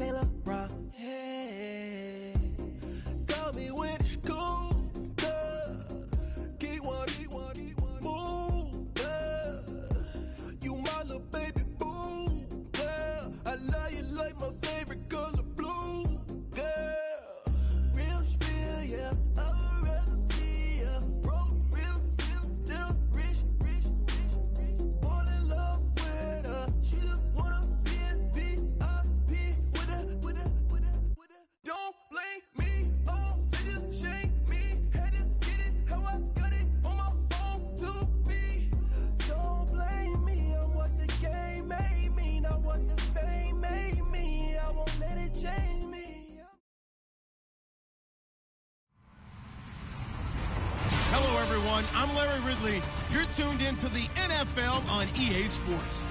Saint Laurent. Hey, got me when it's cool. Keep one, move. You my little baby boo. I love you like my favorite color blue. Girl, real spill, yeah. I'd rather be a broke, real, still rich. Fall in love with her. She just wanna be a VIP with her. Don't blame me, oh, they just shame me. Had to get it how I got it on my own 2 feet. Don't blame me, I'm what the game made me, not what the fame made me. I won't let it change me. Hello, everyone. I'm Larry Ridley. You're tuned into the NFL on EA Sports.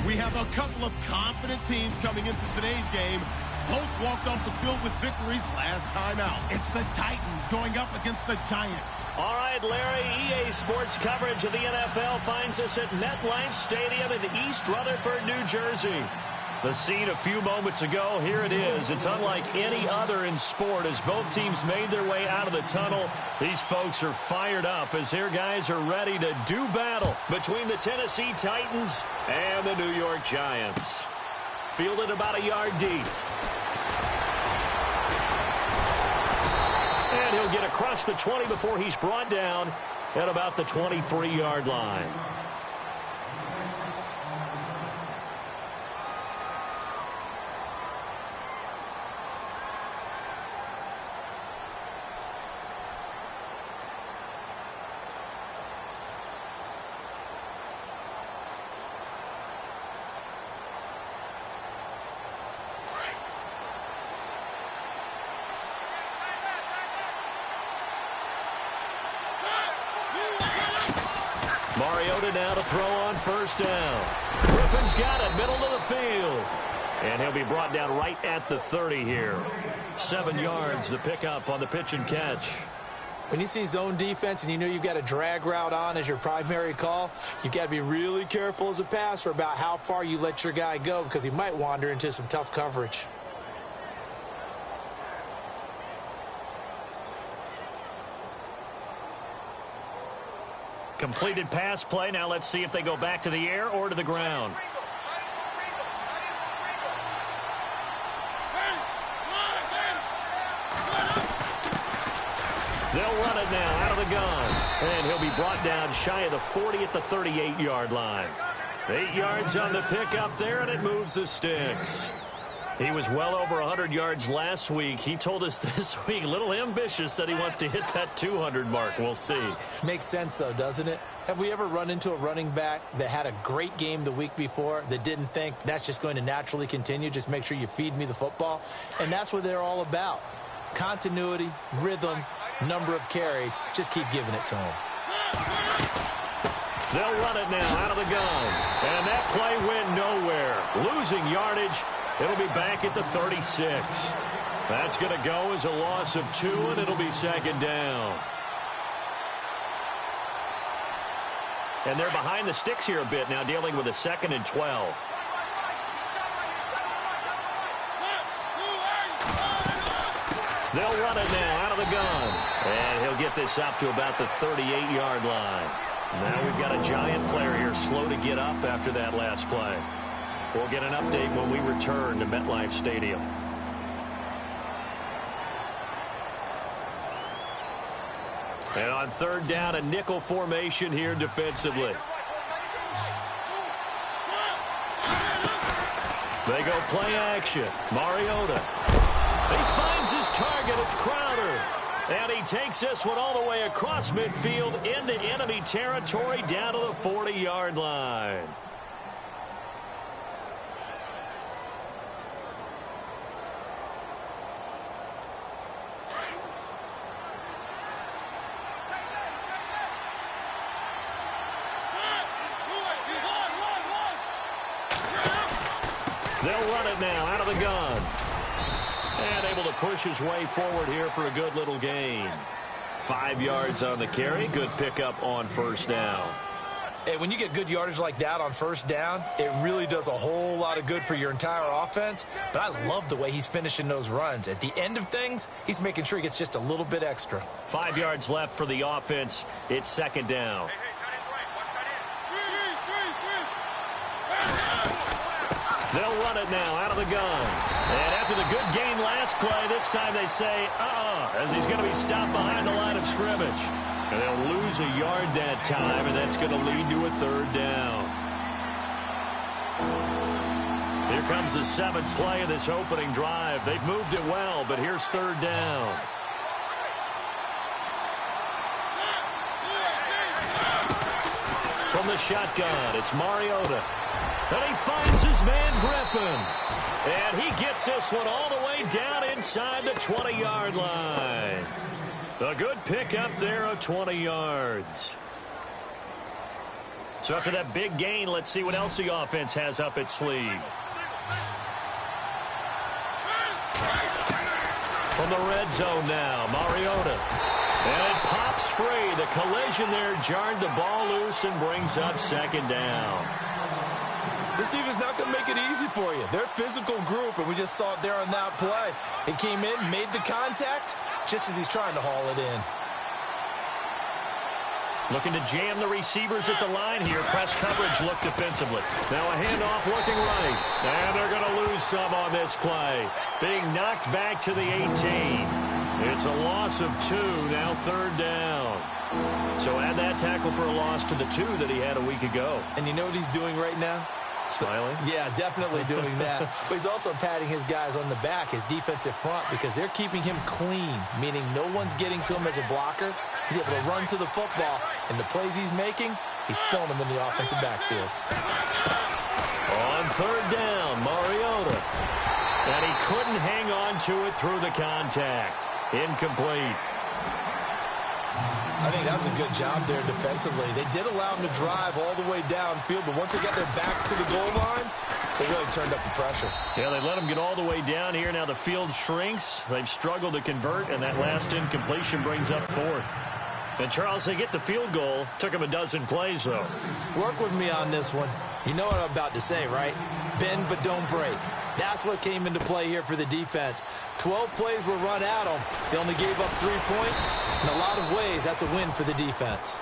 We have a couple of confident teams coming into today's game. Both walked off the field with victories last time out. It's the Titans going up against the Giants. All right, Larry, EA Sports coverage of the NFL finds us at MetLife Stadium in East Rutherford, New Jersey. The scene a few moments ago, here it is. It's unlike any other in sport as both teams made their way out of the tunnel. These folks are fired up as their guys are ready to do battle between the Tennessee Titans and the New York Giants. Fielded about a yard deep. And he'll get across the 20 before he's brought down at about the 23-yard line. Mariota now to throw on first down. Griffin's got it, middle of the field. And he'll be brought down right at the 30 here. 7 yards, the pickup on the pitch and catch. When you see zone defense and you know you've got a drag route on as your primary call, you've got to be really careful as a passer about how far you let your guy go because he might wander into some tough coverage. Completed pass play. Now let's see if they go back to the air or to the ground. They'll run it now out of the gun. And he'll be brought down shy of the 40 at the 38-yard line. 8 yards on the pickup there, and it moves the sticks. He was well over 100 yards last week. He told us this week, a little ambitious, said he wants to hit that 200 mark. We'll see. Makes sense, though, doesn't it? Have we ever run into a running back that had a great game the week before that didn't think that's just going to naturally continue? Just make sure you feed me the football. And that's what they're all about. Continuity, rhythm, number of carries. Just keep giving it to them. They'll run it now out of the gun. And that play went nowhere. Losing yardage. It'll be back at the 36. That's going to go as a loss of 2, and it'll be second down. And they're behind the sticks here a bit now, dealing with a 2nd and 12. They'll run it now out of the gun. And he'll get this up to about the 38-yard line. Now we've got a Giant player here slow to get up after that last play. We'll get an update when we return to MetLife Stadium. And on 3rd down, a nickel formation here defensively. They go play action. Mariota. He finds his target. It's Crowder. And he takes this one all the way across midfield into enemy territory down to the 40-yard line. They'll run it now out of the gun. And able to push his way forward here for a good little gain. 5 yards on the carry. Good pickup on first down. Hey, when you get good yardage like that on first down, it really does a whole lot of good for your entire offense. But I love the way he's finishing those runs. At the end of things, he's making sure he gets just a little bit extra. 5 yards left for the offense. It's second down. They'll run it now out of the gun. And after the good gain last play, this time they say, as he's going to be stopped behind the line of scrimmage. And they'll lose a yard that time, and that's going to lead to a third down. Here comes the 7th play of this opening drive. They've moved it well, but here's third down. From the shotgun, it's Mariota. And he finds his man, Griffin. And he gets this one all the way down inside the 20-yard line. A good pickup there of 20 yards. So after that big gain, let's see what else the offense has up its sleeve. From the red zone now, Mariota. And it pops free. The collision there jarred the ball loose and brings up second down. This team is not going to make it easy for you. They're a physical group, and we just saw it there on that play. He came in, made the contact, just as he's trying to haul it in. Looking to jam the receivers at the line here. Press coverage look defensively. Now a handoff looking right. And they're going to lose some on this play. Being knocked back to the 18. It's a loss of 2, now third down. So add that tackle for a loss to the 2 that he had a week ago. And you know what he's doing right now? Smiling? Yeah, definitely doing that. But he's also patting his guys on the back, his defensive front, because they're keeping him clean, meaning no one's getting to him as a blocker. He's able to run to the football, and the plays he's making, he's throwing them in the offensive backfield. On third down, Mariota. And he couldn't hang on to it through the contact. Incomplete. I think that was a good job there defensively. They did allow him to drive all the way downfield, but once they got their backs to the goal line, they really turned up the pressure. Yeah, they let him get all the way down here. Now the field shrinks. They've struggled to convert, and that last incompletion brings up 4th. And, Charles, they get the field goal. Took him a dozen plays, though. Work with me on this one. You know what I'm about to say, right? Bend but don't break. That's what came into play here for the defense. 12 plays were run at them. They only gave up 3 points. In a lot of ways, that's a win for the defense.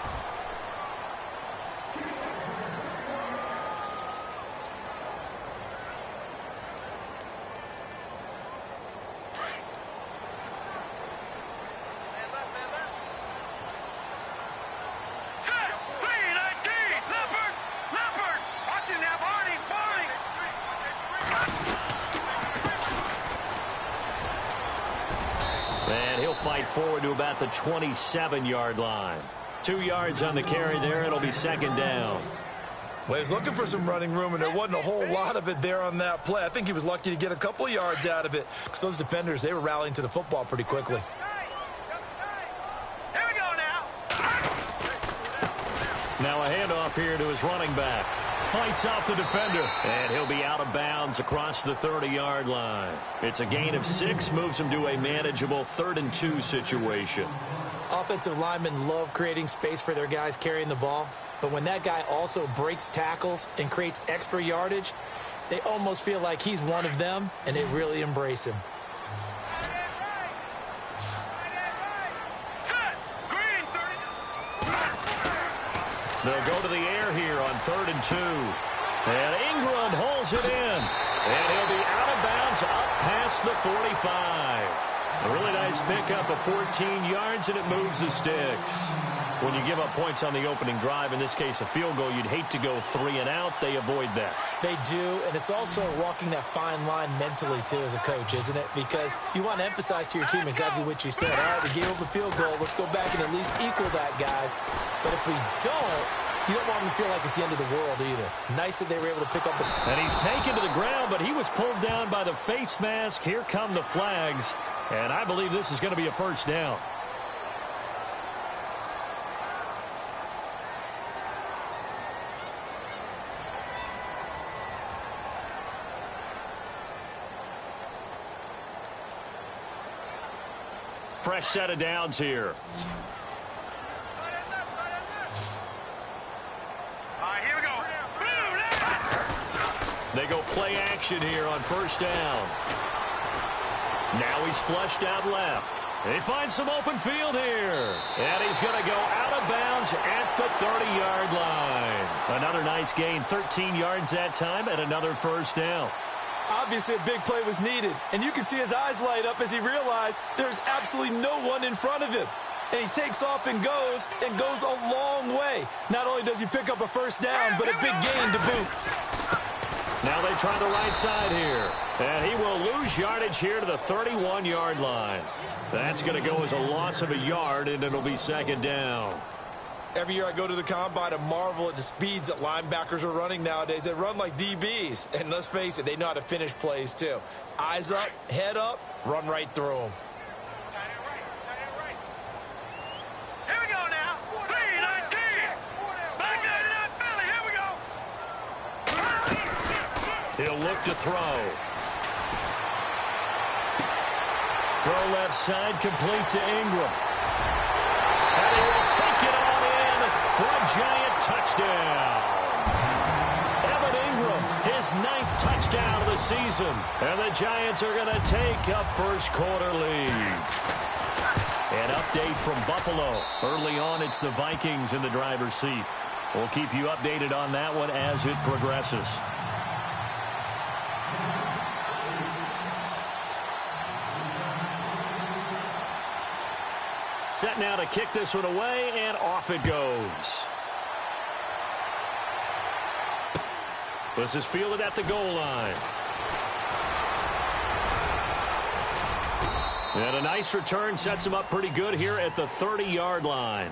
Fight forward to about the 27-yard line. 2 yards on the carry there. It'll be second down. Well, he's looking for some running room, and there wasn't a whole lot of it there on that play. I think he was lucky to get a couple of yards out of it because those defenders, they were rallying to the football pretty quickly. Here we go now. Now a handoff here to his running back. Fights off the defender, and he'll be out of bounds across the 30-yard line. It's a gain of 6, moves him to a manageable 3rd and 2 situation. Offensive linemen love creating space for their guys carrying the ball, but when that guy also breaks tackles and creates extra yardage, they almost feel like he's one of them, and they really embrace him. They'll go to the air here on 3rd and 2. And Ingram holds it in. And he'll be out of bounds up past the 45. A really nice pickup of 14 yards, and it moves the sticks. When you give up points on the opening drive, in this case a field goal, you'd hate to go 3 and out. They avoid that. They do, and it's also walking that fine line mentally, too, as a coach, isn't it? Because you want to emphasize to your team exactly what you said. All right, we gave up a field goal. Let's go back and at least equal that, guys. But if we don't, you don't want them to feel like it's the end of the world either. Nice that they were able to pick up the... And he's taken to the ground, but he was pulled down by the face mask. Here come the flags, and I believe this is going to be a first down. Fresh set of downs here. They go play action here on first down. Now he's flushed out left. He finds some open field here. And he's going to go out of bounds at the 30-yard line. Another nice gain, 13 yards that time, and another first down. Obviously, a big play was needed, and you can see his eyes light up as he realized there's absolutely no one in front of him. And he takes off and goes a long way. Not only does he pick up a first down, but a big gain to boot. Now they try the right side here. And he will lose yardage here to the 31-yard line. That's going to go as a loss of a yard, and it'll be second down. Every year I go to the combine and marvel at the speeds that linebackers are running nowadays. They run like DBs. And let's face it, they know how to finish plays too. Eyes up, head up, run right through them. Here we go now. 3-19. Back in that Philly. Here we go. He'll look to throw. Throw left side, complete to Ingram. And he will take it all in for a giant touchdown. Evan Ingram, his 9th touchdown of the season. And the Giants are going to take a first-quarter lead. An update from Buffalo. Early on, it's the Vikings in the driver's seat. We'll keep you updated on that one as it progresses. Set now to kick this one away, and off it goes. This is fielded at the goal line. And a nice return sets him up pretty good here at the 30-yard line.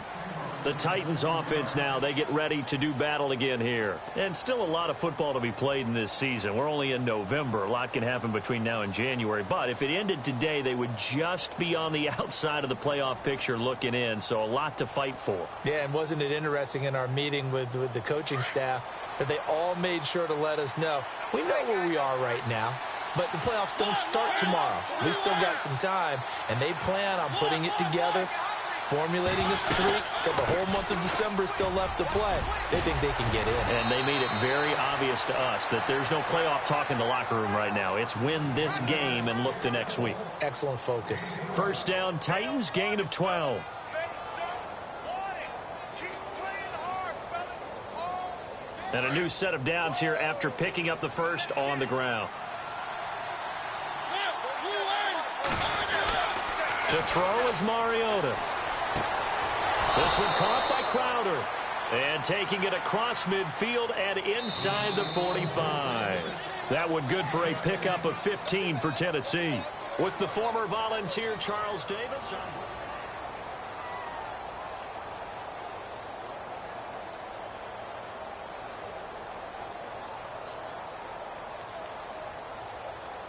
The Titans offense now, they get ready to do battle again here. And still a lot of football to be played in this season. We're only in November. A lot can happen between now and January. But if it ended today, they would just be on the outside of the playoff picture looking in. So a lot to fight for. Yeah, and wasn't it interesting in our meeting with the coaching staff that they all made sure to let us know, we know where we are right now. But the playoffs don't start tomorrow. We still got some time, and they plan on putting it together, formulating a streak, got the whole month of December still left to play. They think they can get in. And they made it very obvious to us that there's no playoff talk in the locker room right now. It's win this game and look to next week. Excellent focus. First down, Titans, gain of 12. And a new set of downs here after picking up the first on the ground. To throw is Mariota. This one caught by Crowder. And taking it across midfield and inside the 45. That one good for a pickup of 15 for Tennessee. With the former Volunteer Charles Davis.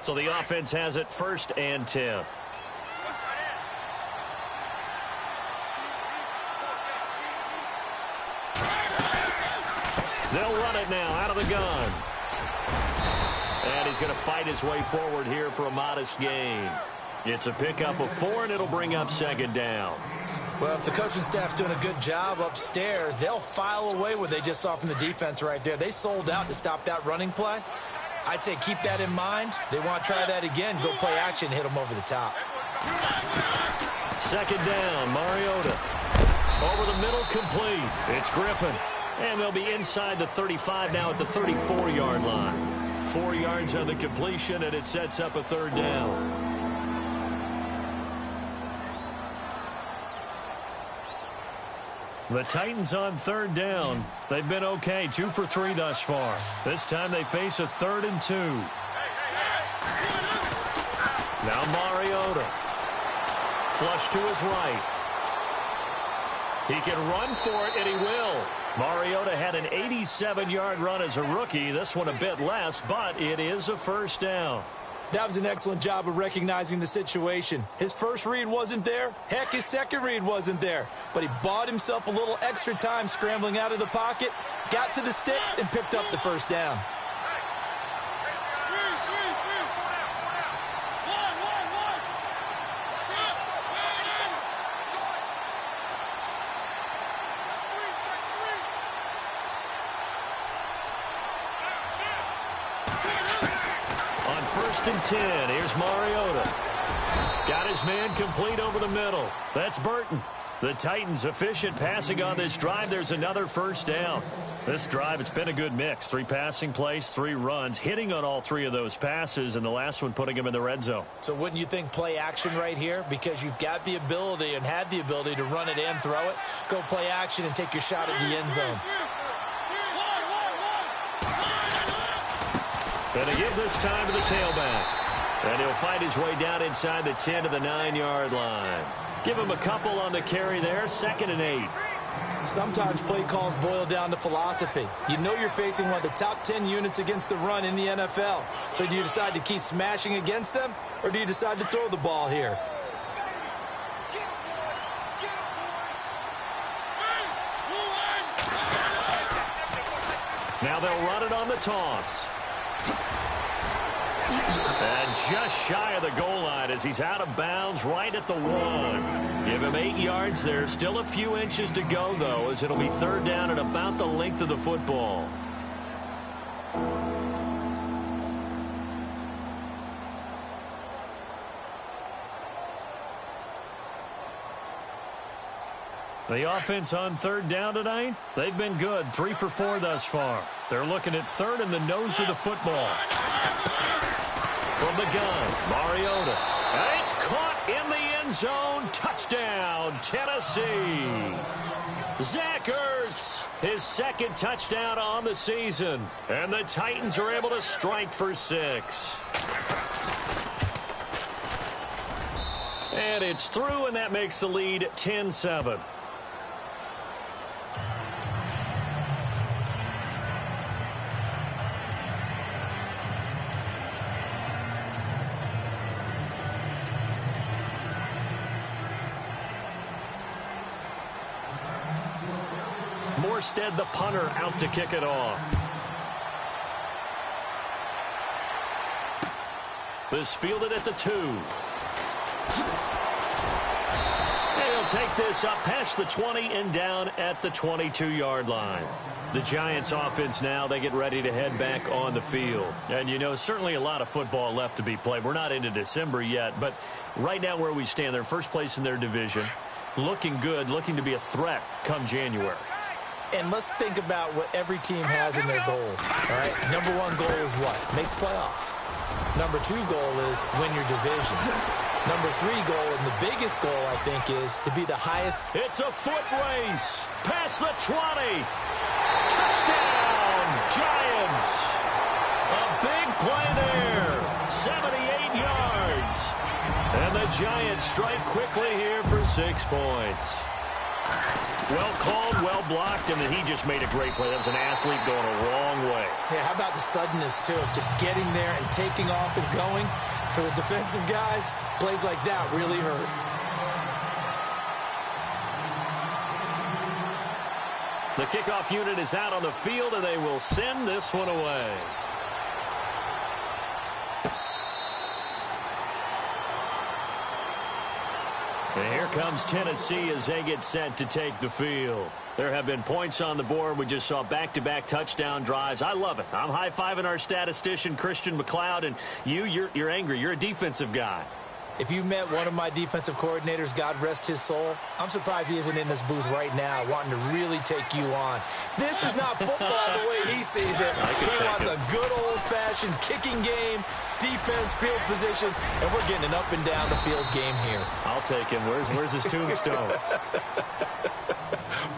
So the offense has it first and 10. They'll run it now out of the gun. And he's going to fight his way forward here for a modest gain. It's a pickup of 4, and it'll bring up second down. Well, if the coaching staff's doing a good job upstairs, they'll file away what they just saw from the defense right there. They sold out to stop that running play. I'd say keep that in mind. They want to try that again, go play action, hit them over the top. Second down, Mariota. Over the middle, complete. It's Griffin. And they'll be inside the 35 now at the 34-yard line. 4 yards on the completion, and it sets up a third down. The Titans on third down. They've been okay, 2 for 3 thus far. This time they face a 3rd and 2. Now Mariota. Flush to his right. He can run for it, and he will. Mariota had an 87-yard run as a rookie. This one a bit less, but it is a first down. That was an excellent job of recognizing the situation. His first read wasn't there. Heck, his second read wasn't there. But he bought himself a little extra time scrambling out of the pocket, got to the sticks, and picked up the first down. 1st and 10. Here's Mariota. Got his man complete over the middle. That's Burton. The Titans efficient passing on this drive. There's another first down. This drive, it's been a good mix. 3 passing plays, 3 runs, hitting on all 3 of those passes, and the last one putting him in the red zone. So wouldn't you think play action right here? Because you've got the ability and had the ability to run it and throw it. Go play action and take your shot at the end zone. Going to give this time to the tailback. And he'll find his way down inside the 10 to the 9-yard line. Give him a couple on the carry there. 2nd and 8. Sometimes play calls boil down to philosophy. You know you're facing one of the top 10 units against the run in the NFL. So do you decide to keep smashing against them, or do you decide to throw the ball here? Now they'll run it on the toss. And just shy of the goal line as he's out of bounds right at the 1. Give him 8 yards there. Still a few inches to go, though, as it'll be 3rd down at about the length of the football. The offense on 3rd down tonight, they've been good. 3 for 4 thus far. They're looking at 3rd in the nose of the football. From the gun, Mariota. And it's caught in the end zone. Touchdown, Tennessee. Zach Ertz, his 2nd touchdown on the season. And the Titans are able to strike for 6. And it's through, and that makes the lead 10-7. Morstead, the punter, out to kick it off. This fielded at the 2. And he'll take this up past the 20 and down at the 22-yard line. The Giants offense now, they get ready to head back on the field. And, you know, certainly a lot of football left to be played. We're not into December yet, but right now where we stand, they're first place in their division. Looking good, looking to be a threat come January. And let's think about what every team has in their goals. All right, number 1 goal is what? Make the playoffs. Number 2 goal is win your division. Number 3 goal, and the biggest goal, I think, is to be the highest. It's a foot race. Past the 20. Touchdown, Giants. A big play there. 78 yards. And the Giants strike quickly here for 6 points. Well called, well blocked, and then he just made a great play. That was an athlete going a wrong way. Yeah, how about the suddenness, too? Just getting there and taking off and going. For the defensive guys, plays like that really hurt. The kickoff unit is out on the field, and they will send this one away. And here comes Tennessee as they get set to take the field. There have been points on the board. We just saw back-to-back touchdown drives. I love it. I'm high-fiving our statistician, Christian McLeod, and you're angry. You're a defensive guy. If you met one of my defensive coordinators, God rest his soul, I'm surprised he isn't in this booth right now wanting to really take you on. This is not football the way he sees it. He wants a good old-fashioned kicking game, defense, field position, and we're getting an up-and-down-the-field game here. I'll take him. Where's his tombstone?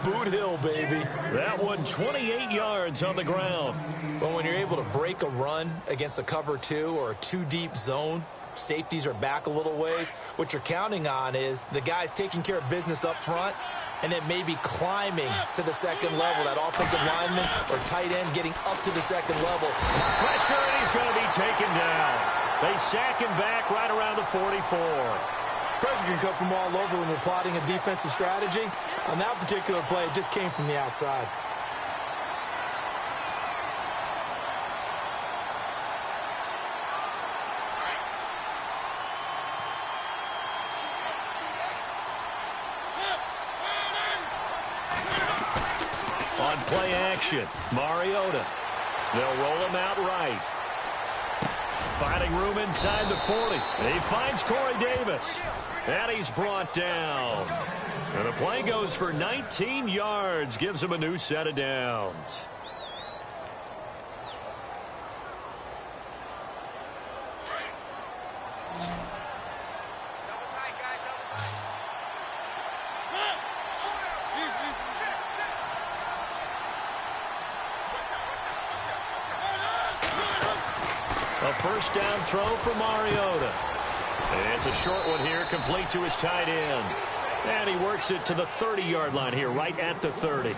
Boot Hill, baby. That one 28 yards on the ground. But when you're able to break a run against a cover 2 or a 2-deep zone, safeties are back a little ways. What you're counting on is the guys taking care of business up front and then maybe climbing to the second level. That offensive lineman or tight end getting up to the second level. Pressure, and he's going to be taken down. They sack him back right around the 44. Pressure can come from all over when we're plotting a defensive strategy. On that particular play, it just came from the outside. On play action, Mariota. They'll roll him out right. Finding room inside the 40. He finds Corey Davis. And he's brought down. And the play goes for 19 yards. Gives him a new set of downs. A first down throw for Mariota. And it's a short one here, complete to his tight end. And he works it to the 30-yard line here, right at the 30.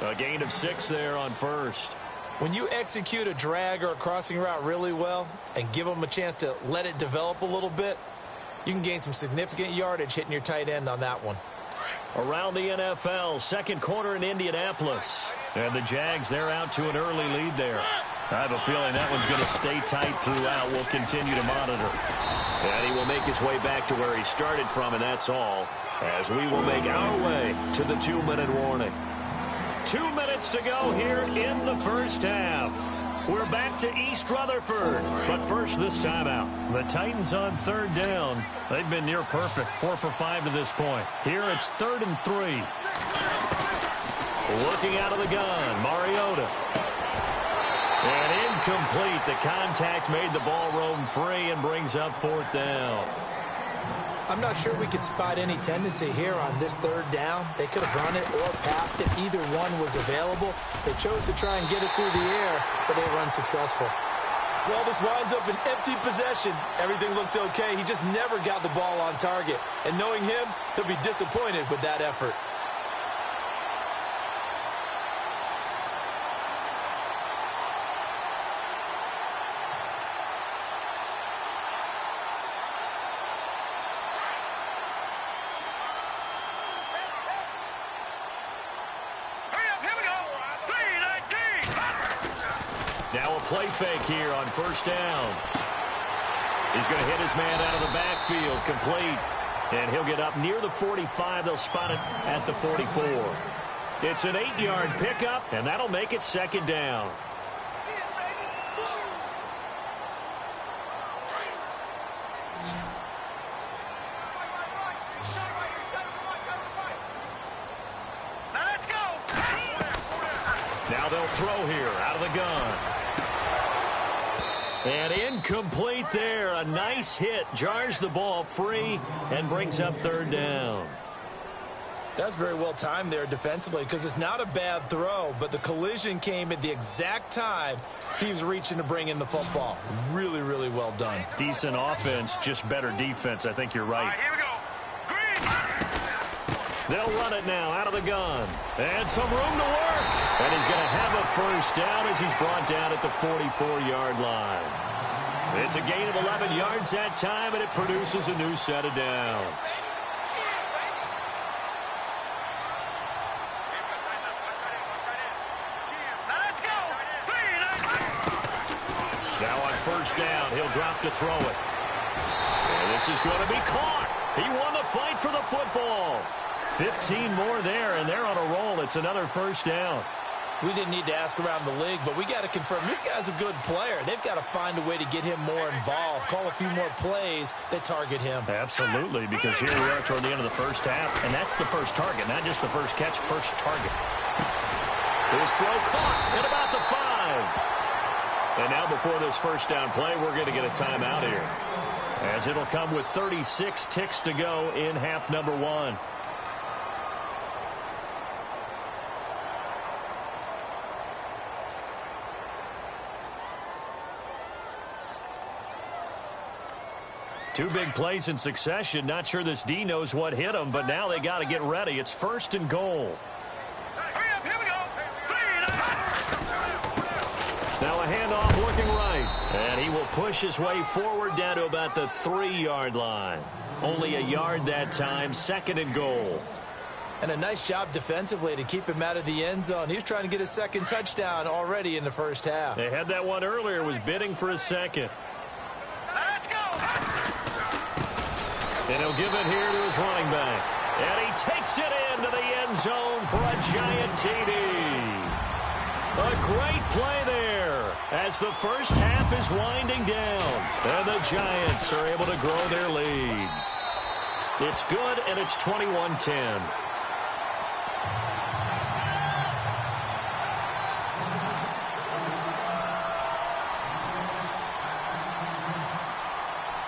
A gain of 6 there on first. When you execute a drag or a crossing route really well and give them a chance to let it develop a little bit, you can gain some significant yardage hitting your tight end on that one. Around the NFL, second quarter in Indianapolis. And the Jags, they're out to an early lead there. I have a feeling that one's going to stay tight throughout. We'll continue to monitor. And he will make his way back to where he started from, and that's all, as we will make our way to the 2-minute warning. 2 minutes to go here in the first half. We're back to East Rutherford. But first, this timeout. The Titans on third down. They've been near perfect, 4 for 5 to this point. Here it's 3rd and 3. Looking out of the gun, Mariota. And incomplete. The contact made the ball roam free and brings up 4th down. I'm not sure we could spot any tendency here on this 3rd down. They could have run it or passed it. Either one was available. They chose to try and get it through the air, but they were unsuccessful. Well, this winds up an empty possession. Everything looked okay. He just never got the ball on target. And knowing him, he'll be disappointed with that effort. Now a play fake here on first down. He's going to hit his man out of the backfield, complete. And he'll get up near the 45. They'll spot it at the 44. It's an 8-yard pickup, and that'll make it 2nd down. Now let's go. Now they'll throw here out of the gun. And incomplete there. A nice hit. Jars the ball free and brings up 3rd down. That's very well timed there defensively because it's not a bad throw, but the collision came at the exact time he was reaching to bring in the football. Really, really well done. Decent offense, just better defense. I think you're right. All right, here we go. Green. They'll run it now out of the gun. And some room to work. And he's going to have a first down as he's brought down at the 44-yard line. It's a gain of 11 yards that time, and it produces a new set of downs. Now let's go. Now on first down, he'll drop to throw it. And this is going to be caught. He won the fight for the football. 15 more there, and they're on a roll. It's another first down. We didn't need to ask around the league, but we got to confirm this guy's a good player. They've got to find a way to get him more involved, call a few more plays that target him. Absolutely, because here we are toward the end of the first half, and that's the first target, not just the first catch, first target. His throw caught at about the 5. And now before this first down play, we're going to get a timeout here, as it'll come with 36 ticks to go in half number 1. Two big plays in succession. Not sure this D knows what hit him, but now they got to get ready. It's 1st and goal. Hurry up, here we go. Now a handoff looking right. And he will push his way forward down to about the 3-yard line. Only a yard that time. 2nd and goal. And a nice job defensively to keep him out of the end zone. He was trying to get his 2nd touchdown already in the first half. They had that one earlier, was bidding for his 2nd. Let's go. And he'll give it here to his running back. And he takes it into the end zone for a giant TD. A great play there as the first half is winding down. And the Giants are able to grow their lead. It's good, and it's 21-10.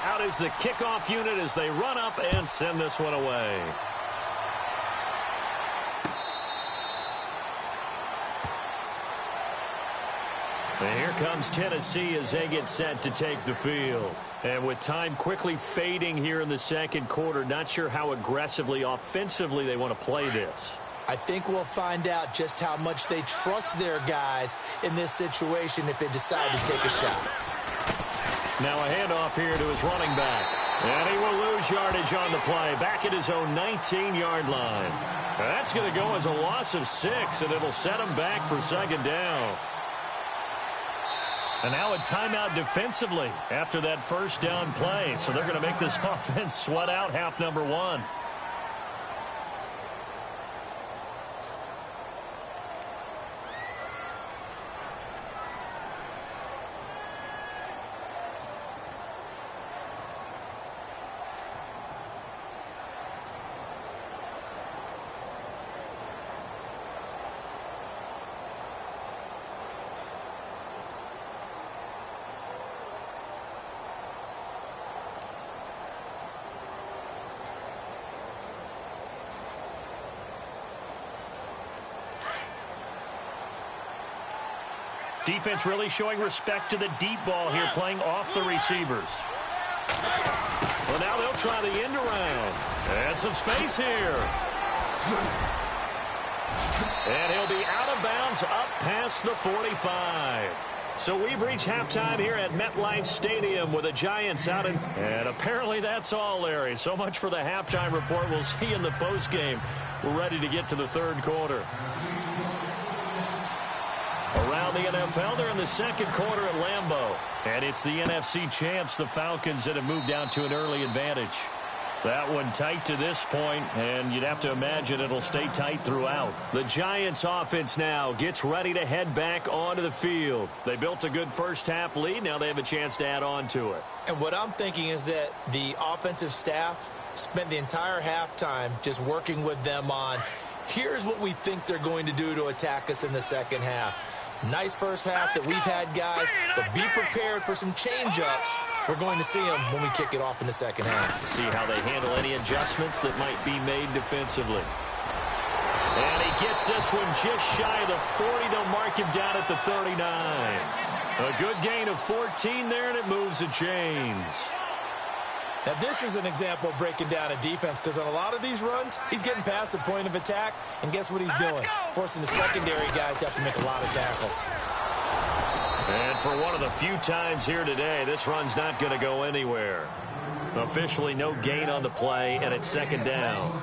Out is the kickoff unit as they run up and send this one away. And here comes Tennessee as they get set to take the field. And with time quickly fading here in the second quarter, not sure how aggressively, offensively they want to play this. I think we'll find out just how much they trust their guys in this situation if they decide to take a shot. Now a handoff here to his running back. And he will lose yardage on the play, back at his own 19-yard line. That's going to go as a loss of 6, and it'll set him back for second down. And now a timeout defensively after that first down play. So they're going to make this offense sweat out half number 1. Defense really showing respect to the deep ball here, playing off the receivers. Well, now they'll try the end around. And some space here. And he'll be out of bounds up past the 45. So we've reached halftime here at MetLife Stadium with the Giants out. And apparently that's all, Larry. So much for the halftime report. We'll see you in the postgame. We're ready to get to the third quarter. Around the NFL, they're in the second quarter at Lambeau. And it's the NFC champs, the Falcons, that have moved down to an early advantage. That one tight to this point, and you'd have to imagine it'll stay tight throughout. The Giants offense now gets ready to head back onto the field. They built a good first half lead. Now they have a chance to add on to it. And what I'm thinking is that the offensive staff spent the entire halftime just working with them on, here's what we think they're going to do to attack us in the second half. Nice first half that we've had, guys, but be prepared for some change-ups. We're going to see them when we kick it off in the second half. See how they handle any adjustments that might be made defensively. And he gets this one just shy of the 40. They'll mark him down at the 39. A good gain of 14 there, and it moves the chains. Now, this is an example of breaking down a defense, because on a lot of these runs, he's getting past the point of attack, and guess what he's doing? Forcing the secondary guys to have to make a lot of tackles. And for one of the few times here today, this run's not going to go anywhere. Officially no gain on the play, and it's second down.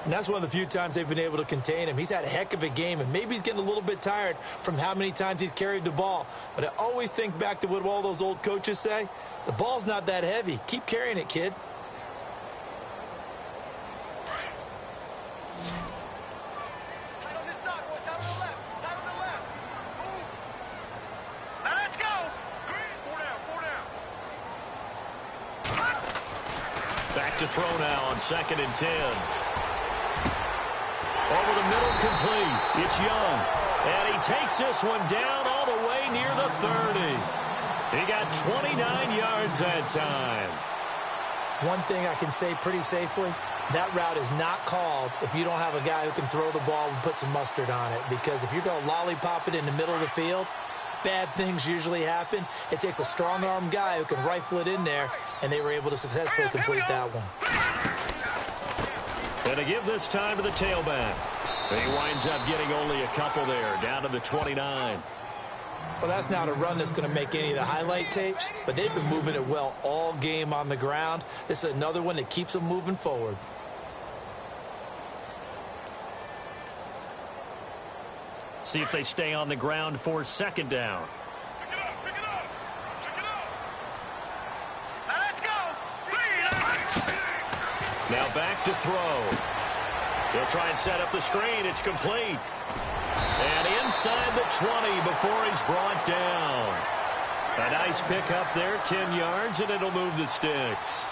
And that's one of the few times they've been able to contain him. He's had a heck of a game, and maybe he's getting a little bit tired from how many times he's carried the ball. But I always think back to what all those old coaches say. The ball's not that heavy. Keep carrying it, kid. Let's go. Back to throw now on 2nd and 10. Over the middle, complete. It's Young. And he takes this one down all the way near the 30. He got 29 yards that time. One thing I can say pretty safely, that route is not called if you don't have a guy who can throw the ball and put some mustard on it. Because if you're going to lollipop it in the middle of the field, bad things usually happen. It takes a strong-arm guy who can rifle it in there, and they were able to successfully complete that one. And to give this time to the tailback. He winds up getting only a couple there, down to the 29. Well, that's not a run that's going to make any of the highlight tapes, but they've been moving it well all game on the ground. This is another one that keeps them moving forward. See if they stay on the ground for second down. Pick it up. Let's go. Now back to throw. They'll try and set up the screen. It's complete. And inside the 20 before he's brought down. A nice pickup there, 10 yards, and it'll move the sticks.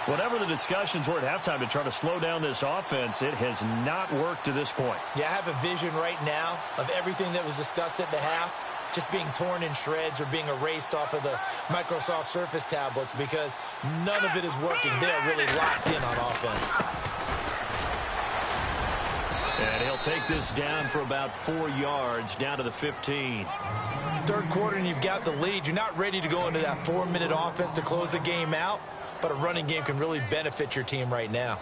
Whatever the discussions were at halftime to try to slow down this offense, it has not worked to this point. Yeah, I have a vision right now of everything that was discussed at the half just being torn in shreds or being erased off of the Microsoft Surface tablets because none of it is working. They are really locked in on offense. And he'll take this down for about 4 yards, down to the 15. Third quarter and you've got the lead. You're not ready to go into that 4-minute offense to close the game out, but a running game can really benefit your team right now.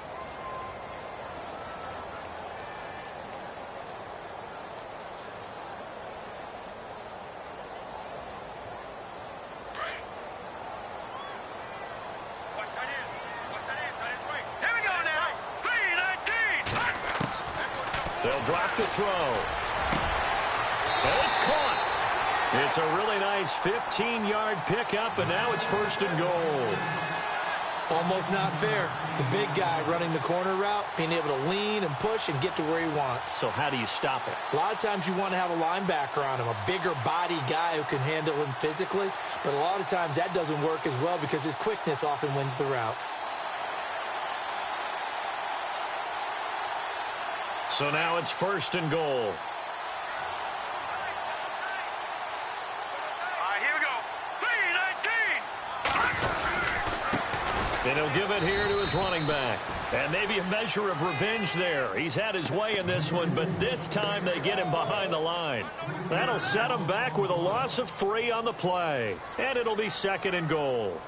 They'll drop the throw. And it's caught. It's a really nice 15-yard pickup, and now it's 1st and goal. Almost not fair. The big guy running the corner route, being able to lean and push and get to where he wants. So how do you stop it? A lot of times you want to have a linebacker on him, a bigger body guy who can handle him physically. But a lot of times that doesn't work as well because his quickness often wins the route. So now it's 1st and goal. And he'll give it here to his running back. And maybe a measure of revenge there. He's had his way in this one, but this time they get him behind the line. That'll set him back with a loss of 3 on the play. And it'll be 2nd and goal.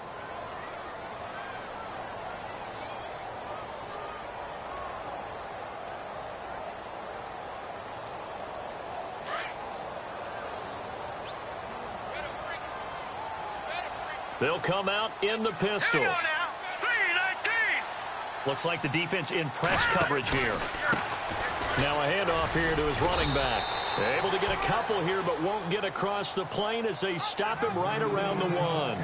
They'll come out in the pistol. Looks like the defense in press coverage here. Now a handoff here to his running back. Able to get a couple here, but won't get across the plane as they stop him right around the 1.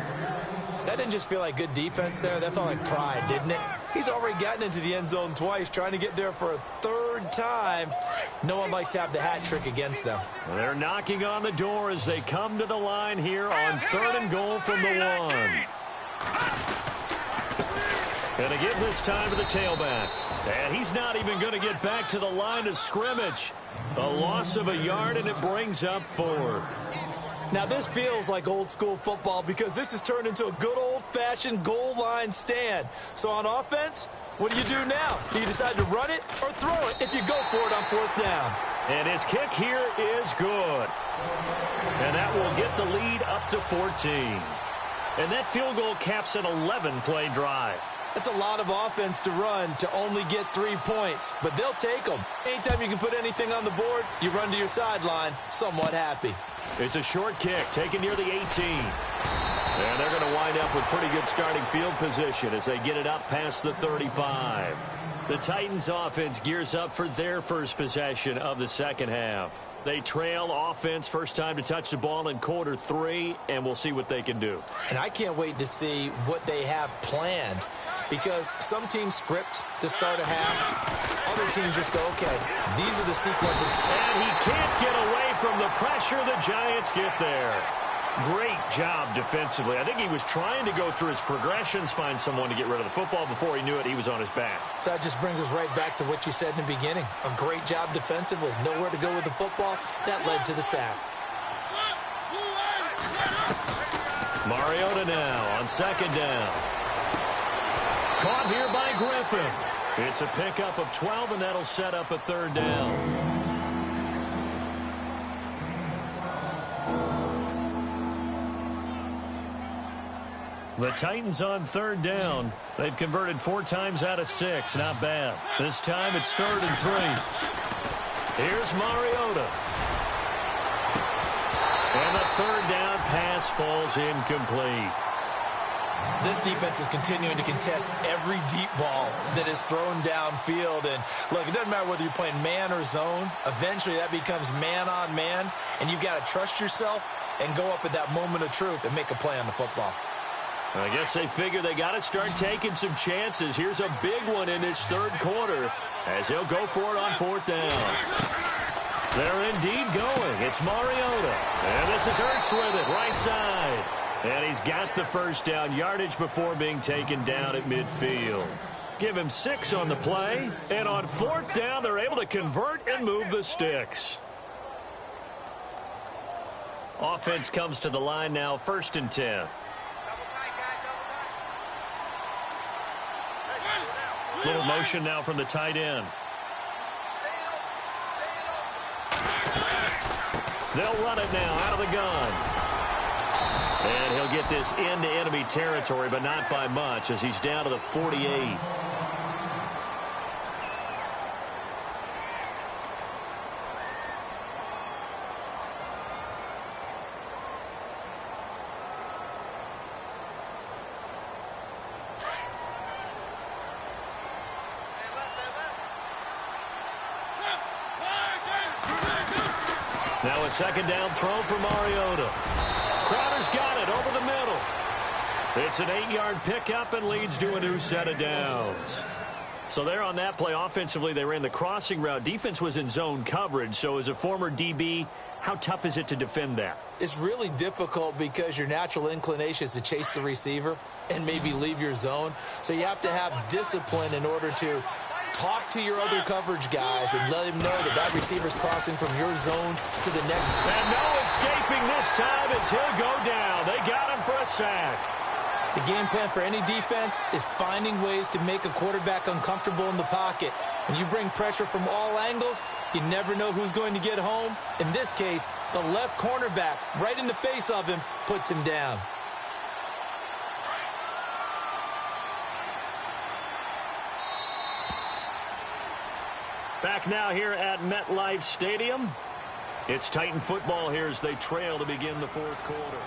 That didn't just feel like good defense there. That felt like pride, didn't it? He's already gotten into the end zone twice, trying to get there for a 3rd time. No one likes to have the hat trick against them. They're knocking on the door as they come to the line here on 3rd and goal from the 1. Going to give this time to the tailback. And he's not even going to get back to the line of scrimmage. A loss of a yard, and it brings up 4th. Now, this feels like old-school football because this has turned into a good old-fashioned goal line stand. So on offense, what do you do now? Do you decide to run it or throw it if you go for it on 4th down? And his kick here is good. And that will get the lead up to 14. And that field goal caps an 11-play drive. It's a lot of offense to run to only get 3 points, but they'll take them. Anytime you can put anything on the board, you run to your sideline, somewhat happy. It's a short kick taken near the 18. And they're going to wind up with pretty good starting field position as they get it up past the 35. The Titans offense gears up for their first possession of the 2nd half. They trail offense first time to touch the ball in quarter 3, and we'll see what they can do. And I can't wait to see what they have planned because some teams script to start a half. Other teams just go, okay, these are the sequence of... And he can't get away from the pressure. The Giants get there. Great job defensively. I think he was trying to go through his progressions, find someone to get rid of the football. Before he knew it, he was on his back. So that just brings us right back to what you said in the beginning. A great job defensively. Nowhere to go with the football. That led to the sack. Mariota now on 2nd down. Caught here by Griffin. It's a pickup of 12, and that'll set up a 3rd down. The Titans on 3rd down. They've converted 4 times out of 6. Not bad. This time it's 3rd and 3. Here's Mariota. And the 3rd down pass falls incomplete. This defense is continuing to contest every deep ball that is thrown downfield. And, look, it doesn't matter whether you're playing man or zone. Eventually that becomes man on man. And you've got to trust yourself and go up at that moment of truth and make a play on the football. I guess they figure they got to start taking some chances. Here's a big one in this 3rd quarter as he'll go for it on 4th down. They're indeed going. It's Mariota. And this is Ertz with it, right side. And he's got the first down, yardage before being taken down at midfield. Give him 6 on the play. And on 4th down, they're able to convert and move the sticks. Offense comes to the line now, 1st and 10. Little motion now from the tight end. They'll run it now out of the gun. And he'll get this into enemy territory, but not by much as he's down to the 48. Now a 2nd down throw for Mariota. Crowder's got it over the middle. It's an 8-yard pickup and leads to a new set of downs. So there on that play, offensively, they ran the crossing route. Defense was in zone coverage. So as a former DB, how tough is it to defend that? It's really difficult because your natural inclination is to chase the receiver and maybe leave your zone. So you have to have discipline in order to talk to your other coverage guys and let them know that that receiver's crossing from your zone to the next. And no escaping this time as he'll go down. They got him for a sack. The game plan for any defense is finding ways to make a quarterback uncomfortable in the pocket. When you bring pressure from all angles, you never know who's going to get home. In this case, the left cornerback, right in the face of him, puts him down. Back now here at MetLife Stadium. It's Titan football here as they trail to begin the 4th quarter.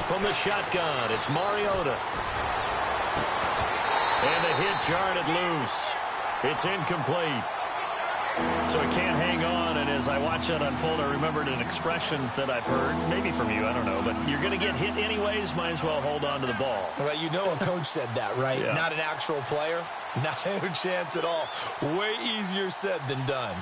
From the shotgun, it's Mariota. And the hit jarred it loose. It's incomplete. So he can't hang on, and as I watch that unfold, I remembered an expression that I've heard, maybe from you, I don't know, but you're going to get hit anyways, might as well hold on to the ball. Well, you know a coach said that, right? Yeah. Not an actual player. Not a chance at all. Way easier said than done.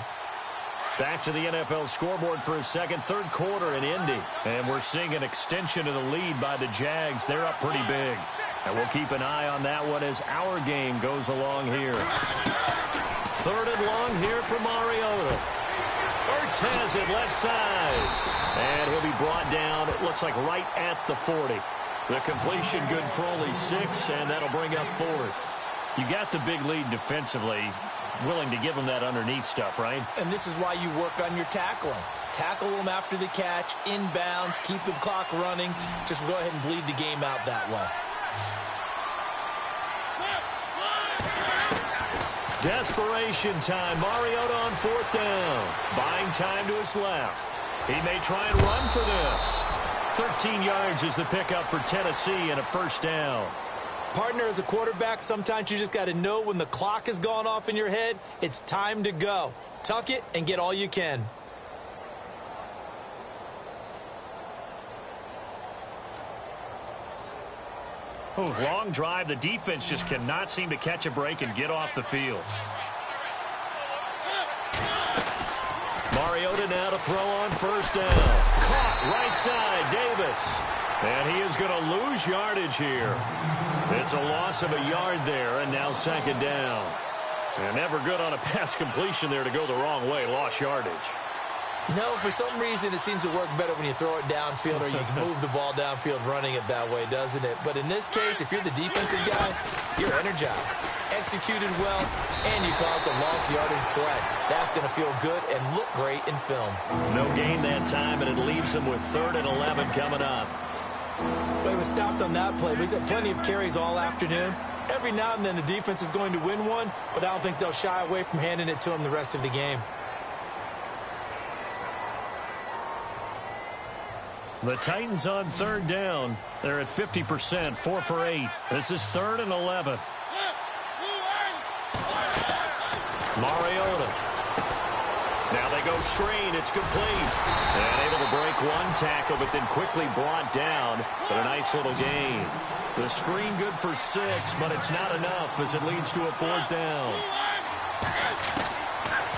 Back to the NFL scoreboard for a second, 3rd quarter in Indy. And we're seeing an extension of the lead by the Jags. They're up pretty big. And we'll keep an eye on that one as our game goes along here. 3rd and long here for Mariota. Ertz has it left side. And he'll be brought down, it looks like right at the 40. The completion good for only 6, and that'll bring up 4th. You got the big lead defensively. Willing to give them that underneath stuff, right? And this is why you work on your tackling. Tackle them after the catch, inbounds, keep the clock running. Just go ahead and bleed the game out that way. Desperation time. Mariota on 4th down. Buying time to his left. He may try and run for this. 13 yards is the pickup for Tennessee and a 1st down. Partner, as a quarterback, sometimes you just got to know when the clock has gone off in your head, it's time to go. Tuck it and get all you can. Oh, long drive. The defense just cannot seem to catch a break and get off the field. Mariota now to throw on 1st down. Caught right side, Davis. And he is going to lose yardage here. It's a loss of a yard there, and now 2nd down. And never good on a pass completion there to go the wrong way. Lost yardage. No, for some reason it seems to work better when you throw it downfield or you can move the ball downfield running it that way, doesn't it? But in this case, if you're the defensive guys, you're energized, executed well, and you caused a lost yardage play. That's going to feel good and look great in film. No gain that time, and it leaves him with 3rd and 11 coming up. Well, he was stopped on that play, but he's had plenty of carries all afternoon. Every now and then the defense is going to win one, but I don't think they'll shy away from handing it to him the rest of the game. The Titans on 3rd down. They're at 50%, 4 for 8. This is 3rd and 11. Mariota. Now they go screen. It's complete. And able to break one tackle, but then quickly brought down. But a nice little gain. The screen good for 6, but it's not enough as it leads to a 4th down.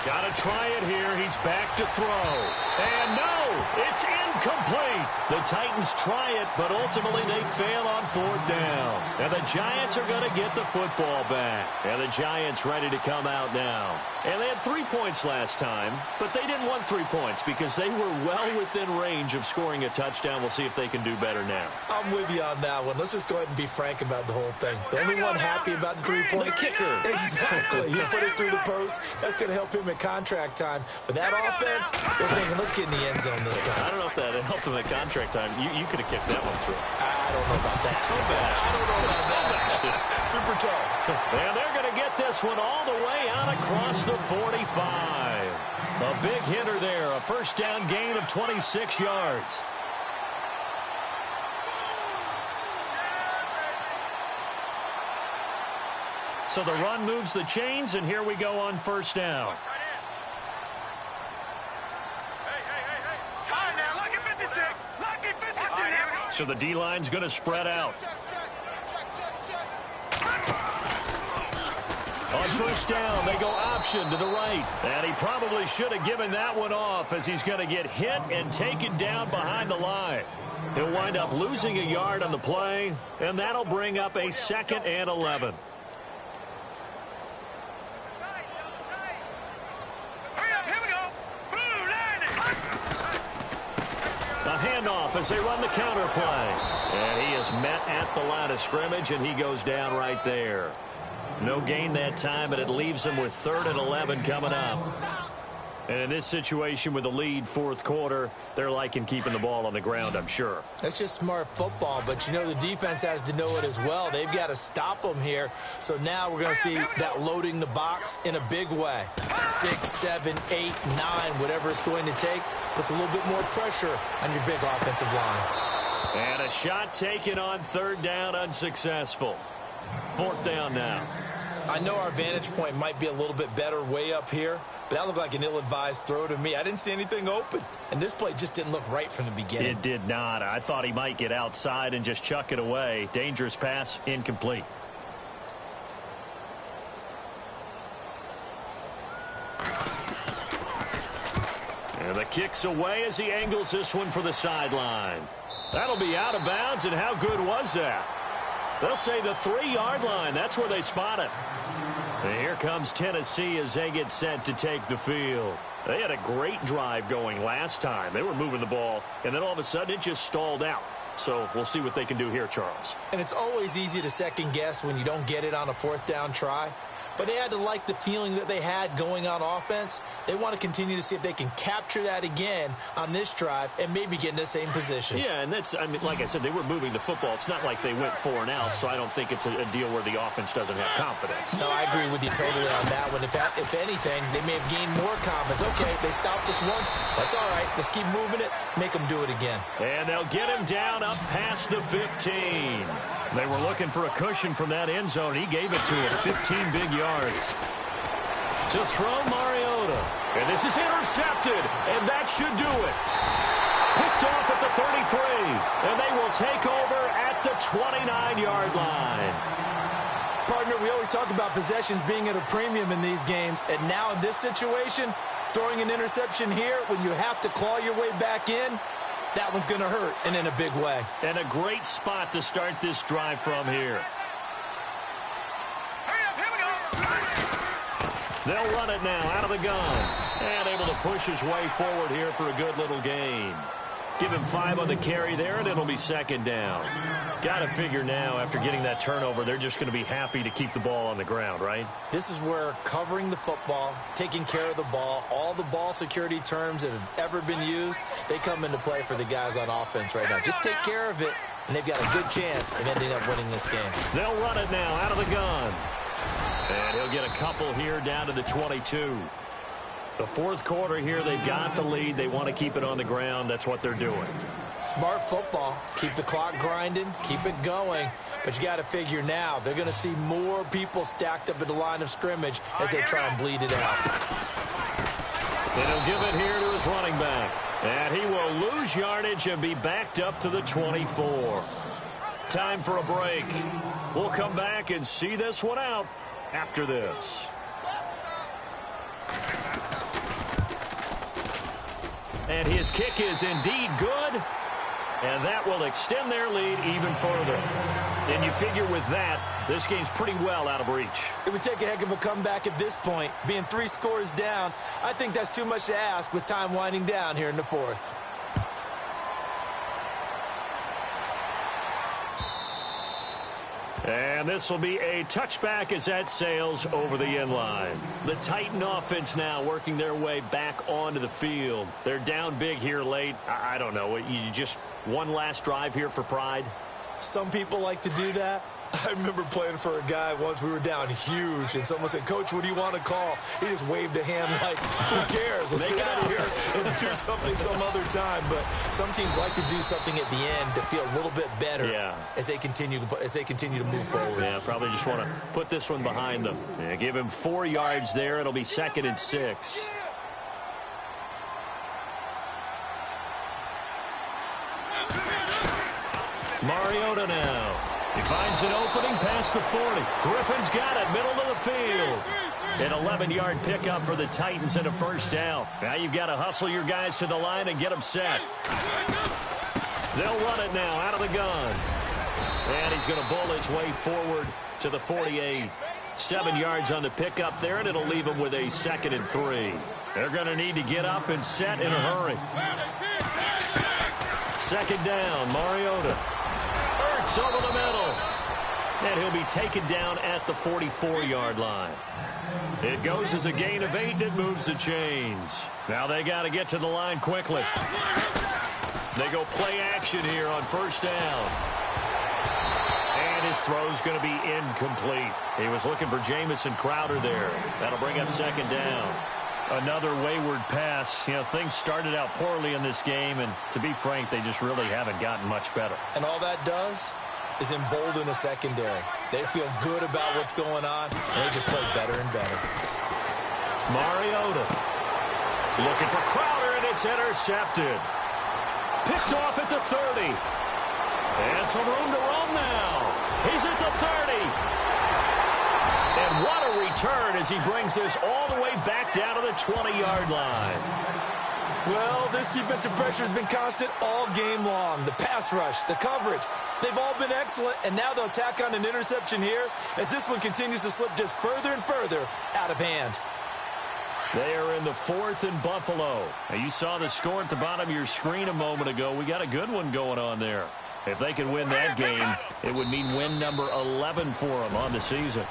Got to try it here. He's back to throw. And no, it's incomplete. The Titans try it, but ultimately they fail on 4th down. And the Giants are going to get the football back. And the Giants ready to come out now. And they had 3 points last time, but they didn't want 3 points because they were well within range of scoring a touchdown. We'll see if they can do better now. I'm with you on that one. Let's just go ahead and be frank about the whole thing. The only one happy about the 3-point. The kicker. Exactly. You put it through the post. That's going to help him at contract time. But that offense, they're thinking, let's get in the end zone this time. I don't know if that helped him at contract time. You could have kicked that one through. I don't know about that. I don't know about that. Super tall. And they're going to get this one all the way out across the 45. A big hitter there. A 1st down gain of 26 yards. So the run moves the chains, and here we go on 1st down. So the D-line's going to spread out. On 1st down, they go option to the right. And he probably should have given that one off as he's going to get hit and taken down behind the line. He'll wind up losing a yard on the play, and that'll bring up a 2nd and 11. A handoff as they run the counter play. And he is met at the line of scrimmage, and he goes down right there. No gain that time, but it leaves him with 3rd and 11 coming up. And in this situation with the lead 4th quarter, they're liking keeping the ball on the ground, I'm sure. That's just smart football, but you know the defense has to know it as well. They've got to stop them here. So now we're going to see that loading the box in a big way. 6, 7, 8, 9, whatever it's going to take, puts a little bit more pressure on your big offensive line. And a shot taken on 3rd down, unsuccessful. 4th down now. I know our vantage point might be a little bit better way up here, but that looked like an ill-advised throw to me. I didn't see anything open, and this play just didn't look right from the beginning. It did not. I thought he might get outside and just chuck it away. Dangerous pass, incomplete. And the kick's away as he angles this one for the sideline. That'll be out of bounds, and how good was that? They'll say the 3-yard line. That's where they spot it. And here comes Tennessee as they get set to take the field. They had a great drive going last time. They were moving the ball, and then all of a sudden it just stalled out. So we'll see what they can do here, Charles. And it's always easy to second guess when you don't get it on a 4th down try. But they had to like the feeling that they had going on offense. They want to continue to see if they can capture that again on this drive and maybe get in the same position. Yeah, and that's, I mean, like I said, they were moving the football. It's not like they went 4 and out, so I don't think it's a deal where the offense doesn't have confidence. No, I agree with you totally on that one. If anything, they may have gained more confidence. Okay, they stopped us once. That's all right. Let's keep moving it. Make them do it again. And they'll get him down up past the 15. They were looking for a cushion from that end zone. He gave it to him. 15 big yards. To throw Mariota. And this is intercepted. And that should do it. Picked off at the 33. And they will take over at the 29-yard line. Partner, we always talk about possessions being at a premium in these games. And now in this situation, throwing an interception here when you have to claw your way back in, that one's going to hurt, and in a big way. And a great spot to start this drive from here. They'll run it now out of the gun. And able to push his way forward here for a good little gain. Give him 5 on the carry there, and it'll be 2nd down. Got to figure now, after getting that turnover, they're just going to be happy to keep the ball on the ground, right? This is where covering the football, taking care of the ball, all the ball security terms that have ever been used, they come into play for the guys on offense right now. Just take care of it, and they've got a good chance of ending up winning this game. They'll run it now out of the gun. And he'll get a couple here down to the 22. The 4th quarter here, they've got the lead. They want to keep it on the ground. That's what they're doing. Smart football. Keep the clock grinding. Keep it going. But you got to figure now, they're going to see more people stacked up at the line of scrimmage as they try and bleed it out. And he'll give it here to his running back. And he will lose yardage and be backed up to the 24. Time for a break. We'll come back and see this one out after this. And his kick is indeed good. And that will extend their lead even further. And you figure with that, this game's pretty well out of reach. It would take a heck of a comeback at this point. Being 3 scores down, I think that's too much to ask with time winding down here in the 4th. And this will be a touchback as that sails over the end line. The Titan offense now working their way back onto the field. They're down big here late. I don't know. You just one last drive here for pride? Some people like to do that. I remember playing for a guy once. We were down huge, and someone said, "Coach, what do you want to call?" He just waved a hand like, "Who cares? Let's get out of here and do something some other time." But some teams like to do something at the end to feel a little bit better as they continue to move forward. Yeah, probably just want to put this one behind them. Yeah, give him 4 yards there. It'll be 2nd and 6. Mariota now. He finds an opening past the 40. Griffin's got it, middle of the field. An 11-yard pickup for the Titans and a first down. Now you've got to hustle your guys to the line and get them set. They'll run it now out of the gun. And he's going to bull his way forward to the 48. 7 yards on the pickup there, and it'll leave him with a 2nd and 3. They're going to need to get up and set in a hurry. 2nd down, Mariota. Over the middle. And he'll be taken down at the 44-yard line. It goes as a gain of 8, and it moves the chains. Now they got to get to the line quickly. They go play action here on first down. And his throw's going to be incomplete. He was looking for Jamison Crowder there. That'll bring up 2nd down. Another wayward pass. You know, things started out poorly in this game, and to be frank, they just really haven't gotten much better. And all that does is embolden a secondary. They feel good about what's going on, and they just play better and better. Mariota looking for Crowder, and it's intercepted. Picked off at the 30. And some room to roam now. He's at the 30. And what a return as he brings this all the way back down to the 20-yard line. Well, this defensive pressure has been constant all game long. The pass rush, the coverage, they've all been excellent, and now they'll tack on an interception here as this one continues to slip just further and further out of hand. They are in the 4th and Buffalo. Now, you saw the score at the bottom of your screen a moment ago. We got a good one going on there. If they can win that game, it would mean win number 11 for them on the season.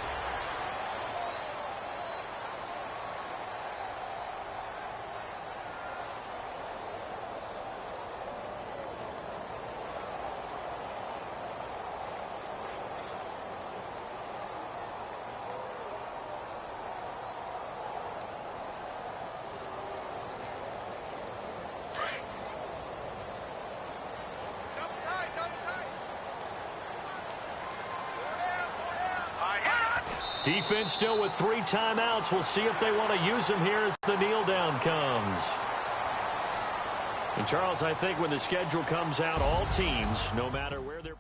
Defense still with 3 timeouts. We'll see if they want to use them here as the kneel down comes. And Charles, I think when the schedule comes out, all teams, no matter where they're